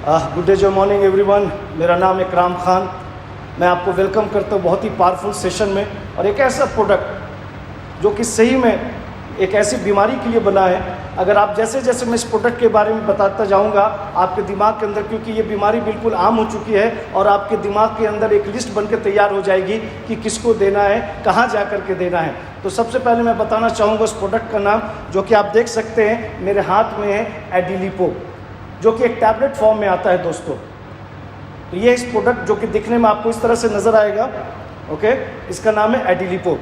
Good day जो morning everyone. मेरा नाम इकराम खान। मैं आपको वेलकम करता हूँ बहुत ही पावरफुल सेशन में, और एक ऐसा प्रोडक्ट जो कि सही में एक ऐसी बीमारी के लिए बना है। अगर आप जैसे जैसे मैं इस प्रोडक्ट के बारे में बताता जाऊंगा आपके दिमाग के अंदर, क्योंकि ये बीमारी बिल्कुल आम हो चुकी है, और आपके दिमाग के अंदर एक लिस्ट बन के तैयार हो जाएगी कि किसको देना है, कहाँ जा कर के देना है। तो सबसे पहले मैं बताना चाहूँगा उस प्रोडक्ट का नाम, जो कि आप देख सकते हैं मेरे हाथ में है, एडिलिपो, जो कि एक टैबलेट फॉर्म में आता है दोस्तों। तो ये इस प्रोडक्ट जो कि दिखने में आपको इस तरह से नज़र आएगा, ओके, इसका नाम है एडिलिपो।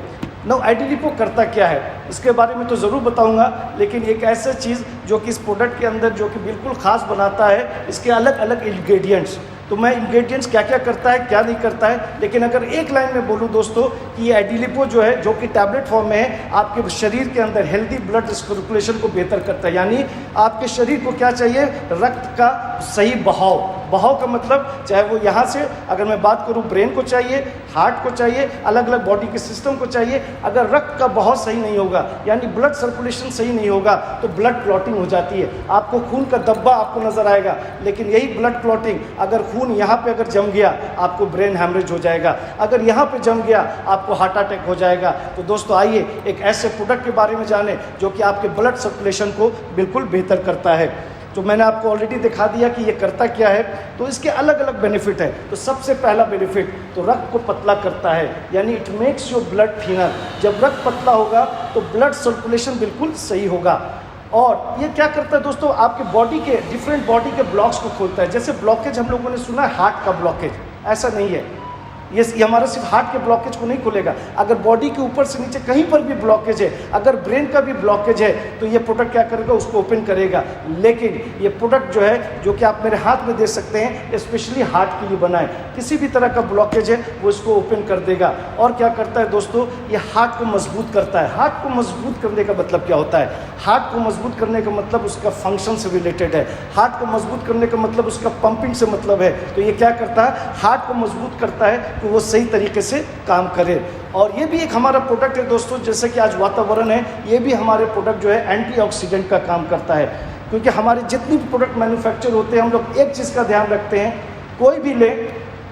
नो, एडिलिपो करता क्या है इसके बारे में तो ज़रूर बताऊंगा, लेकिन एक ऐसा चीज़ जो कि इस प्रोडक्ट के अंदर जो कि बिल्कुल ख़ास बनाता है, इसके अलग अलग इंग्रेडिएंट्स। तो मैं इंग्रेडिएंट्स क्या क्या करता है क्या नहीं करता है, लेकिन अगर एक लाइन में बोलूँ दोस्तों कि ये एडिलिपो जो है, जो कि टैबलेट फॉर्म में है, आपके शरीर के अंदर हेल्दी ब्लड सर्कुलेशन को बेहतर करता है। यानी आपके शरीर को क्या चाहिए, रक्त का सही बहाव। बहाव का मतलब चाहे वो यहाँ से, अगर मैं बात करूँ, ब्रेन को चाहिए, हार्ट को चाहिए, अलग अलग बॉडी के सिस्टम को चाहिए। अगर रक्त का बहाव सही नहीं होगा, यानी ब्लड सर्कुलेशन सही नहीं होगा, तो ब्लड क्लॉटिंग हो जाती है। आपको खून का धब्बा आपको नजर आएगा, लेकिन यही ब्लड क्लॉटिंग, अगर खून यहाँ पे अगर जम गया आपको ब्रेन हैमरेज हो जाएगा, अगर यहाँ पे जम गया आपको हार्ट अटैक हो जाएगा। तो दोस्तों आइए एक ऐसे प्रोडक्ट के बारे में जाने जो कि आपके ब्लड सर्कुलेशन को बिल्कुल बेहतर करता है। तो मैंने आपको ऑलरेडी दिखा दिया कि ये करता क्या है। तो इसके अलग अलग बेनिफिट है। तो सबसे पहला बेनिफिट तो रक्त को पतला करता है, यानी it makes your blood thinner. जब रक्त पतला होगा तो ब्लड सर्कुलेशन बिल्कुल सही होगा। और ये क्या करता है दोस्तों, आपके बॉडी के डिफरेंट बॉडी के ब्लॉक्स को खोलता है। जैसे ब्लॉकेज हम लोगों ने सुना है हार्ट का ब्लॉकेज, ऐसा नहीं है। ये हमारा सिर्फ हार्ट के ब्लॉकेज को नहीं खोलेगा। अगर बॉडी के ऊपर से नीचे कहीं पर भी ब्लॉकेज है, अगर ब्रेन का भी ब्लॉकेज है, तो ये प्रोडक्ट क्या करेगा, उसको ओपन करेगा। लेकिन ये प्रोडक्ट जो है, जो कि आप मेरे हाथ में देख सकते हैं, स्पेशली हार्ट के लिए बना है। किसी भी तरह का ब्लॉकेज है वो इसको ओपन कर देगा। और क्या करता है दोस्तों, ये हार्ट को मजबूत करता है। हार्ट को मजबूत करने का मतलब क्या होता है, हार्ट को मजबूत करने का मतलब उसका फंक्शन से रिलेटेड है। हार्ट को मजबूत करने का मतलब उसका पंपिंग से मतलब है। तो ये क्या करता है, हार्ट को मजबूत करता है कि वो सही तरीके से काम करे। और ये भी एक हमारा प्रोडक्ट है दोस्तों, जैसे कि आज वातावरण है, ये भी हमारे प्रोडक्ट जो है एंटीऑक्सीडेंट का काम करता है। क्योंकि हमारे जितनी भी प्रोडक्ट मैन्युफैक्चर होते हैं, हम लोग एक चीज़ का ध्यान रखते हैं, कोई भी ले,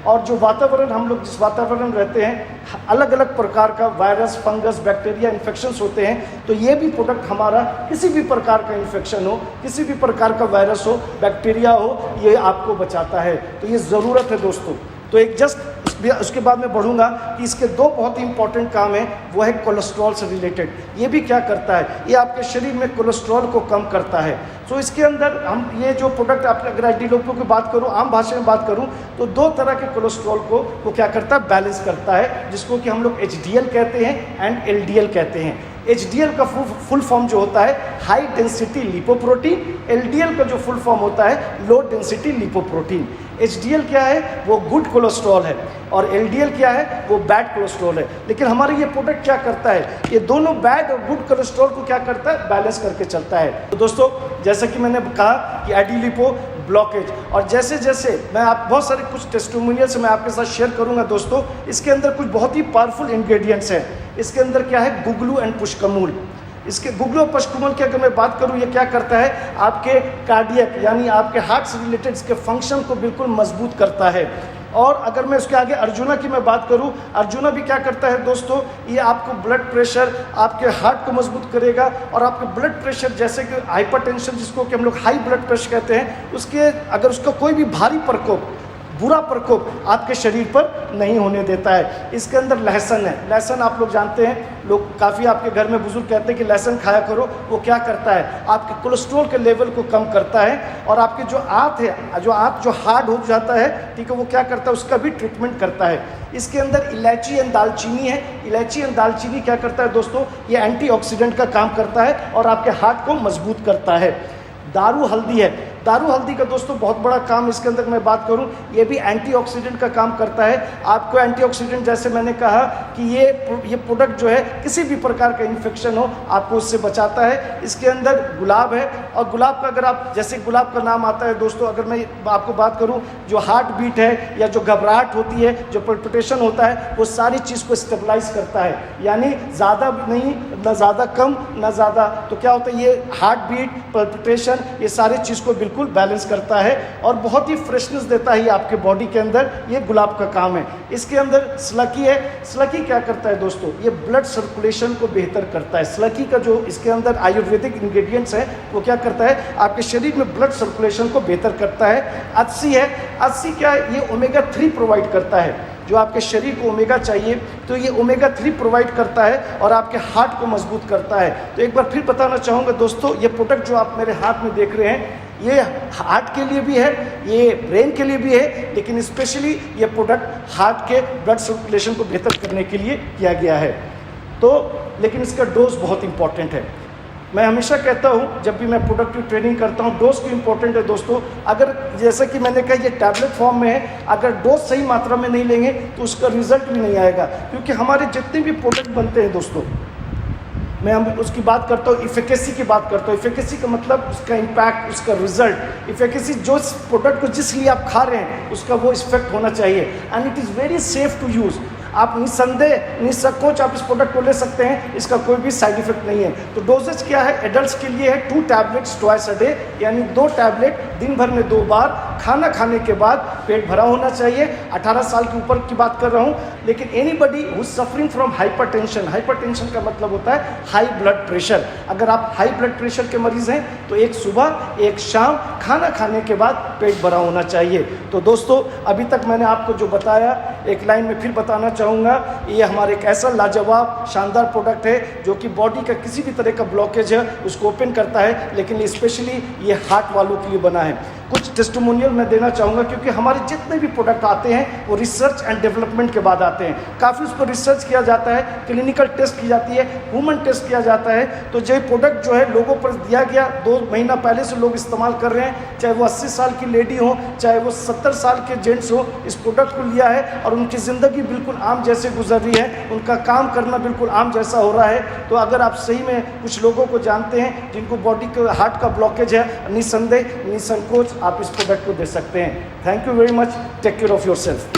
और जो वातावरण हम लोग जिस वातावरण रहते हैं, अलग अलग प्रकार का वायरस, फंगस, बैक्टीरिया, इन्फेक्शंस होते हैं। तो ये भी प्रोडक्ट हमारा किसी भी प्रकार का इन्फेक्शन हो, किसी भी प्रकार का वायरस हो, बैक्टीरिया हो, ये आपको बचाता है। तो ये ज़रूरत है दोस्तों। तो एक जस्ट उसके बाद मैं बढ़ूंगा कि इसके दो बहुत ही इंपॉर्टेंट काम है, वो है कोलेस्ट्रॉल से रिलेटेड। ये भी क्या करता है, ये आपके शरीर में कोलेस्ट्रॉल को कम करता है। तो इसके अंदर हम ये जो प्रोडक्ट, आप अगर एडिलिपो की बात करूं, आम भाषा में बात करूं, तो दो तरह के कोलेस्ट्रॉल को वो क्या करता है, बैलेंस करता है, जिसको कि हम लोग HDL कहते हैं एंड LDL कहते हैं। HDL का फुल फॉर्म जो होता है हाई डेंसिटी लिपोप्रोटीन, LDL का जो फुल फॉर्म होता है लो डेंसिटी लिपोप्रोटीन। HDL क्या है, वो गुड कोलेस्ट्रॉल है, और LDL क्या है, वो बैड कोलेस्ट्रॉल है। लेकिन हमारे ये प्रोडक्ट क्या करता है, ये दोनों बैड और गुड कोलेस्ट्रॉल को क्या करता है, बैलेंस करके चलता है। तो दोस्तों जैसे कि मैंने कहा कि एडिलिपो ब्लॉकेज, और जैसे जैसे मैं आप बहुत सारे कुछ टेस्टिमोनियल्स मैं आपके साथ शेयर करूंगा दोस्तों। इसके अंदर कुछ बहुत ही पावरफुल इंग्रेडिएंट्स हैं। इसके अंदर क्या है, गुगलू एंड पुष्कमूल। इसके गुगलू और पुष्कमूल की अगर मैं बात करूं, ये क्या करता है, आपके कार्डियक यानी आपके हार्ट से रिलेटेड इसके फंक्शन को बिल्कुल मजबूत करता है। और अगर मैं उसके आगे अर्जुना की मैं बात करूं, अर्जुना भी क्या करता है दोस्तों, ये आपको ब्लड प्रेशर, आपके हार्ट को मजबूत करेगा, और आपके ब्लड प्रेशर, जैसे कि हाइपरटेंशन जिसको कि हम लोग हाई ब्लड प्रेशर कहते हैं, उसके अगर उसका कोई भी भारी प्रकोप, बुरा प्रकोप आपके शरीर पर नहीं होने देता है। इसके अंदर लहसुन है। लहसुन आप लोग जानते हैं, लोग काफ़ी आपके घर में बुजुर्ग कहते हैं कि लहसुन खाया करो। वो क्या करता है, आपके कोलेस्ट्रॉल के लेवल को कम करता है, और आपके जो आंत है, जो आंत जो हार्ड हो जाता है, ठीक है, वो क्या करता है, उसका भी ट्रीटमेंट करता है। इसके अंदर इलायची एंड दालचीनी है। इलायची एंड दालचीनी क्या करता है दोस्तों, ये एंटीऑक्सीडेंट का काम करता है और आपके हार्ट को मजबूत करता है। दारू हल्दी है। दारू हल्दी का दोस्तों बहुत बड़ा काम इसके अंदर मैं बात करूं, ये भी एंटीऑक्सीडेंट का काम करता है। आपको एंटीऑक्सीडेंट, जैसे मैंने कहा कि ये प्रोडक्ट जो है किसी भी प्रकार का इन्फेक्शन हो आपको उससे बचाता है। इसके अंदर गुलाब है, और गुलाब का अगर आप, जैसे गुलाब का नाम आता है दोस्तों, अगर मैं आपको बात करूं, जो हार्ट बीट है या जो घबराहट होती है, जो पल्पिटेशन होता है, वो सारी चीज़ को स्टेबलाइज करता है। यानी ज़्यादा नहीं, ना ज़्यादा कम, ना ज़्यादा, तो क्या होता है, ये हार्ट बीट, पल्पिटेशन, ये सारी चीज़ को बिल्कुल बिल्कुल बैलेंस करता है और बहुत ही फ्रेशनेस देता है ये आपके बॉडी के अंदर। ये गुलाब का काम है। इसके अंदर स्लकी है। स्लकी क्या करता है दोस्तों, ये ब्लड सर्कुलेशन को बेहतर करता है। स्लकी का जो इसके अंदर आयुर्वेदिक इंग्रेडिएंट्स हैं वो क्या करता है, आपके शरीर में ब्लड सर्कुलेशन को बेहतर करता है। अच्छी है, अच्छी क्या है, ये ओमेगा 3 प्रोवाइड करता है। जो आपके शरीर को ओमेगा चाहिए तो ये ओमेगा 3 प्रोवाइड करता है और आपके हार्ट को मजबूत करता है। तो एक बार फिर बताना चाहूँगा दोस्तों, ये प्रोडक्ट जो आप मेरे हाथ में देख रहे हैं ये हार्ट के लिए भी है, ये ब्रेन के लिए भी है, लेकिन स्पेशली ये प्रोडक्ट हार्ट के ब्लड सर्कुलेशन को बेहतर करने के लिए किया गया है। तो लेकिन इसका डोज बहुत इंपॉर्टेंट है। मैं हमेशा कहता हूँ जब भी मैं प्रोडक्ट की ट्रेनिंग करता हूँ, डोज क्यों इंपॉर्टेंट है दोस्तों। अगर जैसा कि मैंने कहा ये टैबलेट फॉर्म में है, अगर डोज सही मात्रा में नहीं लेंगे तो उसका रिजल्ट भी नहीं आएगा। क्योंकि हमारे जितने भी प्रोडक्ट बनते हैं दोस्तों, मैं उसकी बात करता हूँ, इफिकेसी की बात करता हूँ। इफिकेसी का मतलब उसका इम्पैक्ट, उसका रिजल्ट। इफिकेसी जो प्रोडक्ट को जिस लिए आप खा रहे हैं उसका वो इफेक्ट होना चाहिए and it is very safe to use. आप निसंदेह निसंकोच आप इस प्रोडक्ट को ले सकते हैं, इसका कोई भी साइड इफेक्ट नहीं है। तो डोजेज क्या है, एडल्ट्स के लिए है 2 टैबलेट्स ट्वाइस अ डे, यानी 2 टैबलेट दिन भर में 2 बार, खाना खाने के बाद। पेट भरा होना चाहिए। 18 साल के ऊपर की बात कर रहा हूँ। लेकिन anybody who suffering from hypertension, hypertension का मतलब होता है हाई ब्लड प्रेशर। अगर आप हाई ब्लड प्रेशर के मरीज हैं तो एक सुबह एक शाम खाना खाने के बाद पेट भरा होना चाहिए। तो दोस्तों अभी तक मैंने आपको जो बताया, एक लाइन में फिर बताना चाहूँगा, ये हमारे एक ऐसा लाजवाब शानदार प्रोडक्ट है जो कि बॉडी का किसी भी तरह का ब्लॉकेज है उसको ओपन करता है। लेकिन स्पेशली ये हार्ट वालों के लिए बना है। कुछ टेस्टिमोनियल मैं देना चाहूँगा क्योंकि हमारे जितने भी प्रोडक्ट आते हैं वो रिसर्च एंड डेवलपमेंट के बाद आते हैं। काफ़ी उस पर रिसर्च किया जाता है, क्लिनिकल टेस्ट की जाती है, ह्यूमन टेस्ट किया जाता है। तो जो प्रोडक्ट जो है लोगों पर दिया गया, 2 महीना पहले से लोग इस्तेमाल कर रहे हैं, चाहे वो 80 साल की लेडी हो, चाहे वो 70 साल के जेंट्स हो, इस प्रोडक्ट को लिया है और उनकी ज़िंदगी बिल्कुल आम जैसे गुजर रही है, उनका काम करना बिल्कुल आम जैसा हो रहा है। तो अगर आप सही में कुछ लोगों को जानते हैं जिनको बॉडी के हार्ट का ब्लॉकेज है, निसंदेह निसंकोच आप इस प्रोडक्ट को दे सकते हैं। Thank you very much. Take care of yourself.